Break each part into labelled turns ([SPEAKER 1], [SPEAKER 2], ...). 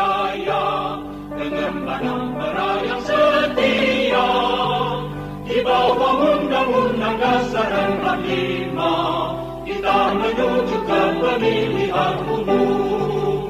[SPEAKER 1] jaya, pengembangan yang setia, di bawah Undang-Undang Dasar 45, kita menuju ke pemilihan umum.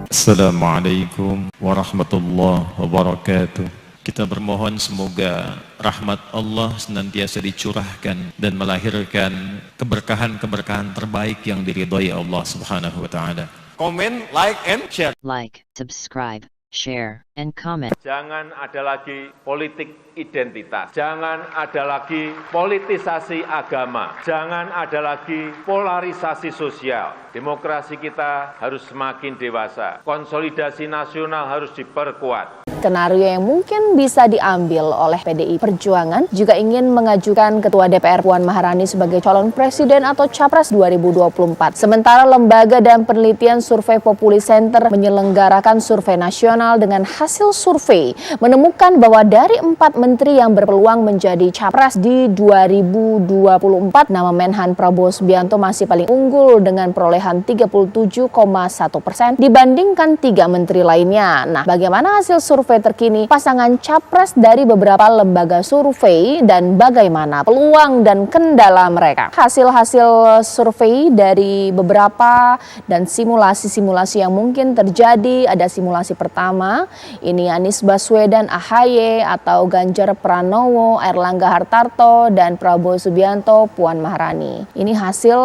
[SPEAKER 2] Assalamualaikum warahmatullahi wabarakatuh. Kita bermohon semoga rahmat Allah senantiasa dicurahkan dan melahirkan keberkahan-keberkahan terbaik yang diridhai Allah Subhanahu wa taala.
[SPEAKER 3] Komen, like, and share.
[SPEAKER 4] Like, subscribe, share, and comment.
[SPEAKER 3] Jangan ada lagi politik identitas. Jangan ada lagi politisasi agama. Jangan ada lagi polarisasi sosial. Demokrasi kita harus semakin dewasa. Konsolidasi nasional harus diperkuat.
[SPEAKER 5] Skenario yang mungkin bisa diambil oleh PDI Perjuangan juga ingin mengajukan Ketua DPR Puan Maharani sebagai calon presiden atau capres 2024. Sementara Lembaga dan Penelitian Survei Populi Center menyelenggarakan survei nasional dengan hasil survei menemukan bahwa dari 4 menteri yang berpeluang menjadi capres di 2024, nama Menhan Prabowo Subianto masih paling unggul dengan perolehan 37,1% dibandingkan 3 menteri lainnya. Nah, bagaimana hasil survei terkini pasangan capres dari beberapa lembaga survei dan bagaimana peluang dan kendala mereka? Hasil-hasil survei dari beberapa dan simulasi-simulasi yang mungkin terjadi. Ada simulasi pertama, ini Anies Baswedan, AHY atau Ganjar Pranowo, Airlangga Hartarto, dan Prabowo Subianto, Puan Maharani. Ini hasil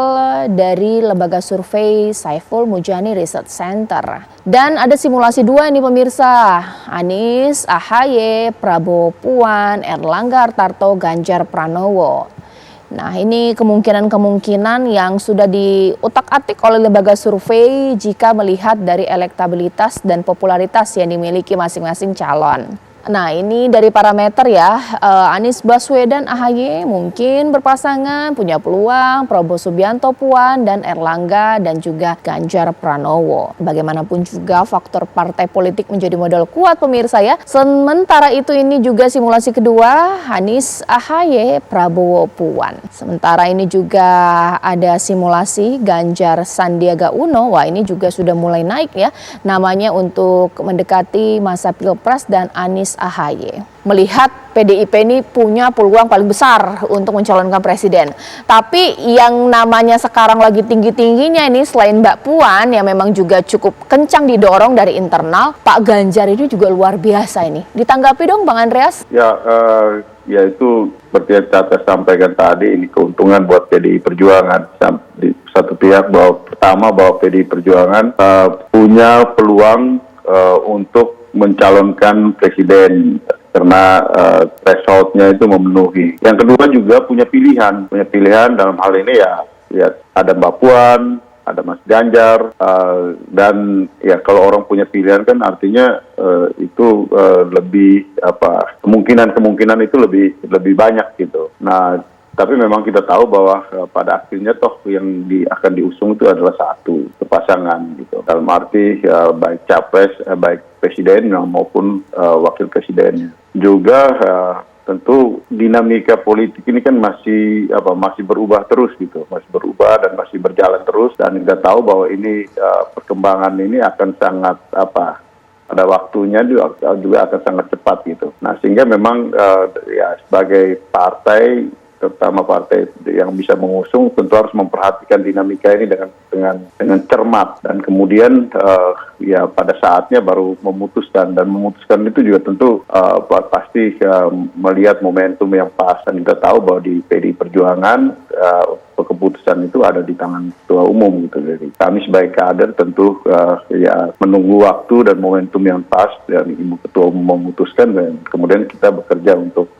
[SPEAKER 5] dari lembaga survei Saiful Mujani Research Center. Dan ada simulasi 2 ini pemirsa, Anies, AHY, Prabowo, Puan, Airlangga Hartarto, Ganjar Pranowo. Nah, ini kemungkinan-kemungkinan yang sudah diutak-atik oleh lembaga survei jika melihat dari elektabilitas dan popularitas yang dimiliki masing-masing calon. Nah, ini dari parameter ya, Anies Baswedan, AHY mungkin berpasangan, punya peluang, Prabowo Subianto, Puan, dan Airlangga, dan juga Ganjar Pranowo. Bagaimanapun juga faktor partai politik menjadi modal kuat pemirsa ya. Sementara itu ini juga simulasi kedua, Anies, AHY, Prabowo, Puan. Sementara ini juga ada simulasi Ganjar Sandiaga Uno, wah ini juga sudah mulai naik ya namanya untuk mendekati masa Pilpres, dan Anies AHY. Melihat PDIP ini punya peluang paling besar untuk mencalonkan presiden. Tapi yang namanya sekarang lagi tinggi-tingginya ini selain Mbak Puan yang memang juga cukup kencang didorong dari internal, Pak Ganjar ini juga luar biasa ini. Ditanggapi dong Bang Andreas?
[SPEAKER 6] Ya itu seperti yang saya sampaikan tadi, ini keuntungan buat PDI Perjuangan. Di satu pihak pertama bahwa PDI Perjuangan punya peluang untuk mencalonkan presiden karena thresholdnya itu memenuhi. Yang kedua juga punya pilihan dalam hal ini ya ada Mbak Puan, ada Mas Ganjar, dan ya kalau orang punya pilihan kan artinya itu lebih kemungkinan itu lebih banyak gitu. Nah, tapi memang kita tahu bahwa pada akhirnya toh yang akan diusung itu adalah satu pasangan gitu. Dalam arti baik capres, baik presiden maupun wakil presidennya. Juga tentu dinamika politik ini kan masih berubah terus gitu, masih berubah dan masih berjalan terus, dan kita tahu bahwa ini perkembangan ini akan sangat pada waktunya juga akan sangat cepat gitu. Nah, sehingga memang ya sebagai partai, terutama partai yang bisa mengusung, tentu harus memperhatikan dinamika ini dengan cermat, dan kemudian ya pada saatnya baru memutuskan, dan memutuskan itu juga tentu pasti melihat momentum yang pas. Dan kita tahu bahwa di PDI Perjuangan keputusan itu ada di tangan ketua umum gitu. Jadi kami sebagai kader tentu ya menunggu waktu dan momentum yang pas, dan ibu ketua umum memutuskan, dan kemudian kita bekerja untuk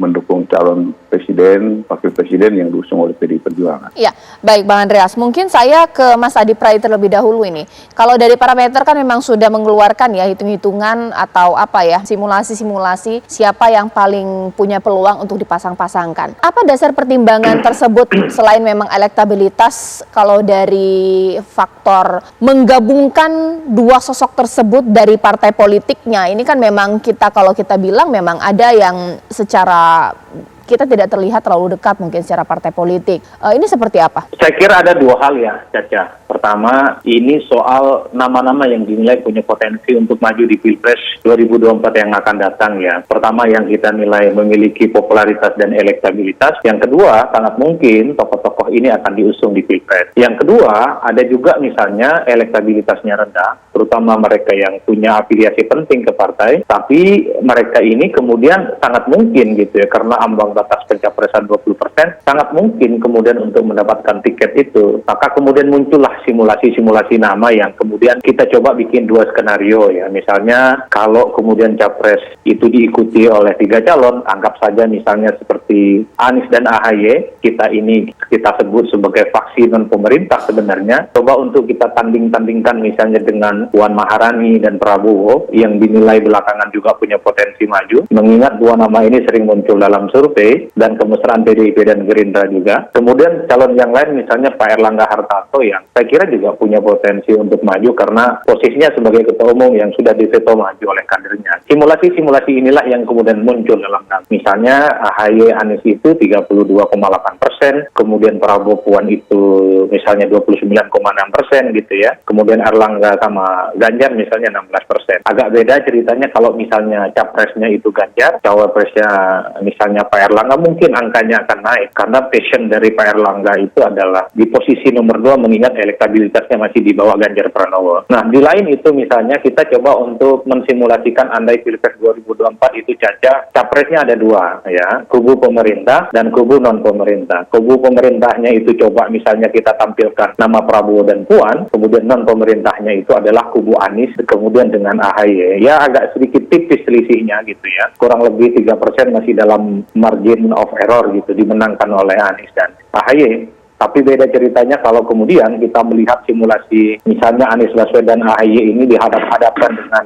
[SPEAKER 6] mendukung calon presiden, wakil presiden yang diusung oleh PDI Perjuangan.
[SPEAKER 5] Ya, baik Bang Andreas. Mungkin saya ke Mas Adi Pray terlebih dahulu ini. Kalau dari parameter kan memang sudah mengeluarkan ya hitung-hitungan atau simulasi-simulasi siapa yang paling punya peluang untuk dipasang-pasangkan. Apa dasar pertimbangan tersebut selain memang elektabilitas, kalau dari faktor menggabungkan dua sosok tersebut dari partai politiknya, ini kan memang kalau kita bilang memang ada yang secara kita tidak terlihat terlalu dekat mungkin secara partai politik. Ini seperti apa?
[SPEAKER 7] Saya kira ada dua hal ya, Caca. Pertama, ini soal nama-nama yang dinilai punya potensi untuk maju di Pilpres 2024 yang akan datang ya. Pertama, yang kita nilai memiliki popularitas dan elektabilitas. Yang kedua, sangat mungkin tokoh-tokoh ini akan diusung di Pilpres. Yang kedua, ada juga misalnya elektabilitasnya rendah, terutama mereka yang punya afiliasi penting ke partai, tapi mereka ini kemudian sangat mungkin gitu ya, karena ambang batas pencapresan 20%, sangat mungkin kemudian untuk mendapatkan tiket itu. Maka kemudian muncullah simulasi-simulasi nama yang kemudian kita coba bikin dua skenario ya. Misalnya kalau kemudian capres itu diikuti oleh 3 calon, anggap saja misalnya seperti Anies dan AHY, kita sebut sebagai faksi non pemerintah sebenarnya. Coba untuk kita tanding-tandingkan misalnya dengan Puan Maharani dan Prabowo yang dinilai belakangan juga punya potensi maju. Mengingat dua nama ini sering muncul dalam survei dan kemesraan PDIP dan Gerindra juga. Kemudian calon yang lain misalnya Pak Erlangga Hartarto yang saya kira juga punya potensi untuk maju karena posisinya sebagai ketua umum yang sudah diveto maju oleh kadernya. Simulasi-simulasi inilah yang kemudian muncul dalam misalnya AHY Anies itu 32,8%, kemudian Prabowo Puan itu misalnya 29,6% gitu ya. Kemudian Erlangga sama Ganjar misalnya 16%. Agak beda ceritanya kalau misalnya capresnya itu Ganjar, cawapresnya misalnya Pak Erlangga, mungkin angkanya akan naik karena passion dari Pak Erlangga itu adalah di posisi nomor 2 mengingat elektabilitasnya masih di bawah Ganjar Pranowo. Nah, di lain itu misalnya kita coba untuk mensimulasikan andai Pilpres 2024 itu Caca, capresnya ada dua ya, kubu pemerintah dan kubu non pemerintah. Kubu pemerintahnya itu coba misalnya kita tampilkan nama Prabowo dan Puan, kemudian non pemerintahnya itu adalah kubu Anies, kemudian dengan AHY. Ya agak sedikit tipis selisihnya gitu ya, kurang lebih 3% masih dalam margin of error gitu, dimenangkan oleh Anies dan AHY. Tapi beda ceritanya kalau kemudian kita melihat simulasi misalnya Anies Baswedan AHY ini dihadap-hadapkan dengan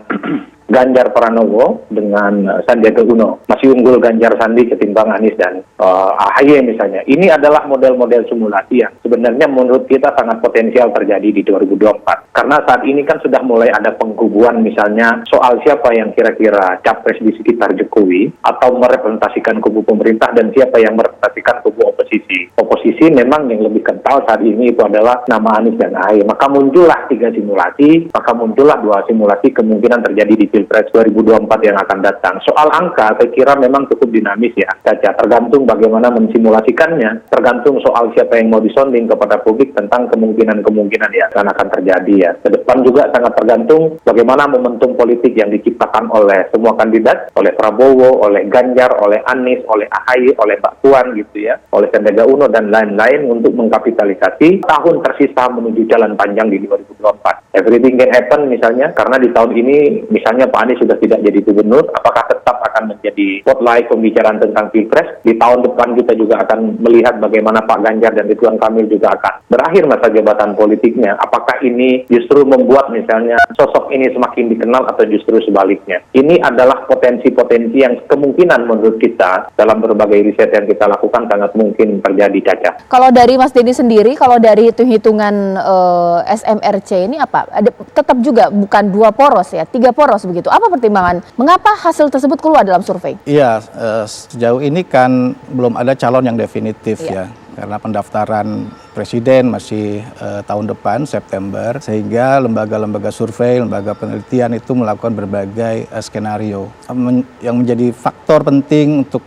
[SPEAKER 7] Ganjar Pranowo dengan Sandiaga Uno. Masih unggul Ganjar Sandi ketimbang Anies dan AHY misalnya. Ini adalah model-model simulasi yang sebenarnya menurut kita sangat potensial terjadi di 2024. Karena saat ini kan sudah mulai ada pengkubuan misalnya soal siapa yang kira-kira capres di sekitar Jokowi atau merepresentasikan kubu pemerintah dan siapa yang merepresentasikan kubu oposisi. Oposisi memang yang lebih kental saat ini itu adalah nama Anies dan AHY. Maka muncullah 3 simulasi, maka muncullah 2 simulasi kemungkinan terjadi di Pilpres 2024 yang akan datang. Soal angka, saya kira memang cukup dinamis ya, Caca. Tergantung bagaimana mensimulasikannya, tergantung soal siapa yang mau disonding kepada publik tentang kemungkinan-kemungkinan yang akan terjadi ya. Ke depan juga sangat tergantung bagaimana momentum politik yang diciptakan oleh semua kandidat, oleh Prabowo, oleh Ganjar, oleh Anies, oleh AHY, oleh Mbak Puan gitu ya, oleh Sandiaga Uno dan lain-lain untuk mengkapitalisasi tahun tersisa menuju jalan panjang di 2024. Everything can happen misalnya, karena di tahun ini misalnya Pak Anies sudah tidak jadi gubernur, apakah tetap akan menjadi spotlight pembicaraan tentang Pilpres? Di tahun depan kita juga akan melihat bagaimana Pak Ganjar dan Ridwan Kamil juga akan berakhir masa jabatan politiknya. Apakah ini justru membuat misalnya sosok ini semakin dikenal atau justru sebaliknya? Ini adalah potensi-potensi yang kemungkinan menurut kita dalam berbagai riset yang kita lakukan sangat mungkin terjadi, Caca.
[SPEAKER 5] Kalau dari Mas Denny sendiri, kalau dari hitung-hitungan SMRC ini apa? Tetap juga bukan 2 poros ya, 3 poros begitu. Apa pertimbangan? Mengapa hasil tersebut keluar dalam survei?
[SPEAKER 8] Iya, sejauh ini kan belum ada calon yang definitif ya. Karena pendaftaran presiden masih tahun depan, September, sehingga lembaga-lembaga survei, lembaga penelitian itu melakukan berbagai skenario. Yang menjadi faktor penting untuk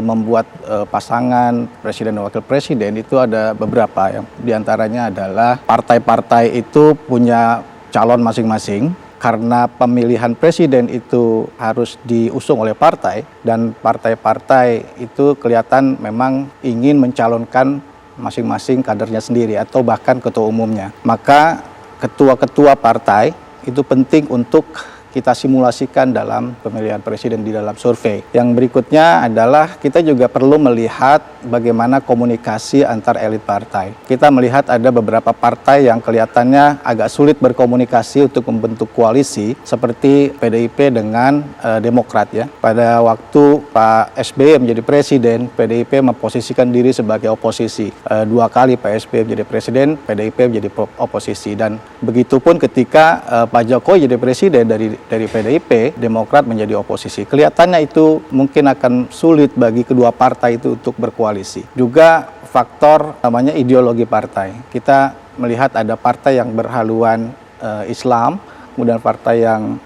[SPEAKER 8] membuat pasangan presiden dan wakil presiden itu ada beberapa. Yang diantaranya adalah partai-partai itu punya calon masing-masing. Karena pemilihan presiden itu harus diusung oleh partai dan partai-partai itu kelihatan memang ingin mencalonkan masing-masing kadernya sendiri atau bahkan ketua umumnya. Maka ketua-ketua partai itu penting untuk kita simulasikan dalam pemilihan presiden di dalam survei. Yang berikutnya adalah kita juga perlu melihat bagaimana komunikasi antar elit partai. Kita melihat ada beberapa partai yang kelihatannya agak sulit berkomunikasi untuk membentuk koalisi seperti PDIP dengan Demokrat ya. Pada waktu Pak SBY menjadi presiden, PDIP memposisikan diri sebagai oposisi. 2 kali Pak SBY menjadi presiden, PDIP menjadi oposisi. Dan begitupun ketika Pak Jokowi jadi presiden dari dari PDIP, Demokrat menjadi oposisi. Kelihatannya itu mungkin akan sulit bagi kedua partai itu untuk berkoalisi. Juga faktor namanya ideologi partai. Kita melihat ada partai yang berhaluan Islam, kemudian partai yang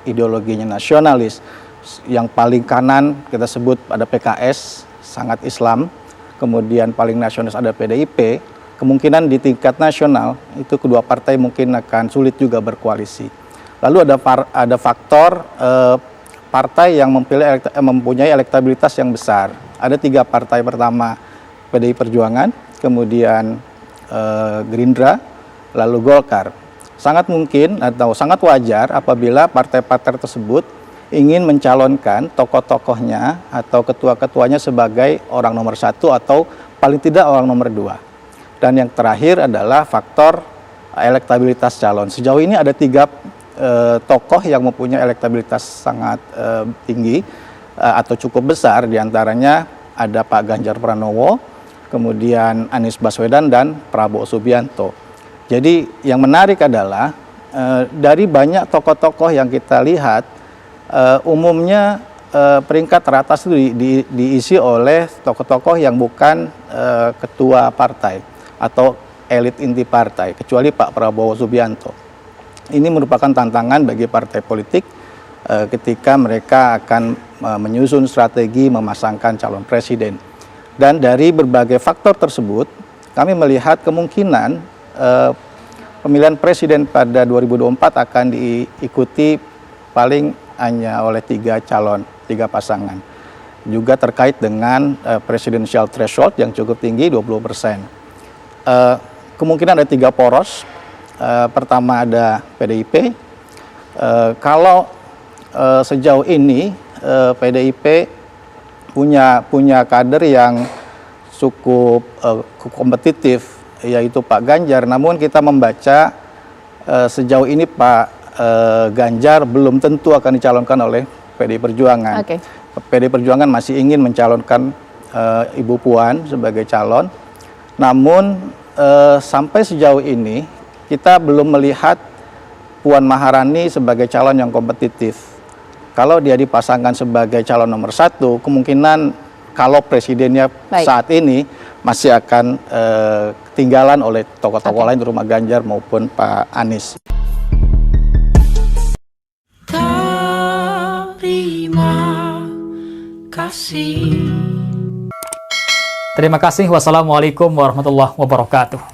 [SPEAKER 8] ideologinya nasionalis. Yang paling kanan kita sebut ada PKS, sangat Islam, kemudian paling nasionalis ada PDIP. Kemungkinan di tingkat nasional itu kedua partai mungkin akan sulit juga berkoalisi. Lalu ada faktor partai yang mempunyai elektabilitas yang besar. Ada 3 partai, pertama PDI Perjuangan, kemudian Gerindra, lalu Golkar. Sangat mungkin atau sangat wajar apabila partai-partai tersebut ingin mencalonkan tokoh-tokohnya atau ketua-ketuanya sebagai orang nomor 1 atau paling tidak orang nomor 2. Dan yang terakhir adalah faktor elektabilitas calon. Sejauh ini ada 3 tokoh yang mempunyai elektabilitas sangat tinggi atau cukup besar. Diantaranya ada Pak Ganjar Pranowo, kemudian Anies Baswedan, dan Prabowo Subianto. Jadi yang menarik adalah dari banyak tokoh-tokoh yang kita lihat, umumnya peringkat teratas itu diisi oleh tokoh-tokoh yang bukan ketua partai atau elit inti partai, kecuali Pak Prabowo Subianto. Ini merupakan tantangan bagi partai politik ketika mereka akan menyusun strategi memasangkan calon presiden. Dan dari berbagai faktor tersebut, kami melihat kemungkinan pemilihan presiden pada 2024 akan diikuti paling hanya oleh 3 calon, 3 pasangan. Juga terkait dengan presidential threshold yang cukup tinggi, 20%. Kemungkinan ada 3 poros. Pertama ada PDIP. Kalau sejauh ini PDIP punya kader yang cukup kompetitif, yaitu Pak Ganjar. Namun kita membaca sejauh ini Pak Ganjar belum tentu akan dicalonkan oleh PDI Perjuangan. PDI Perjuangan masih ingin mencalonkan Ibu Puan sebagai calon. Namun sampai sejauh ini kita belum melihat Puan Maharani sebagai calon yang kompetitif. Kalau dia dipasangkan sebagai calon nomor 1, kemungkinan kalau presidennya saat ini masih akan ketinggalan oleh tokoh-tokoh lain, terutama Ganjar maupun Pak Anies.
[SPEAKER 9] Terima kasih. Wassalamualaikum warahmatullahi wabarakatuh.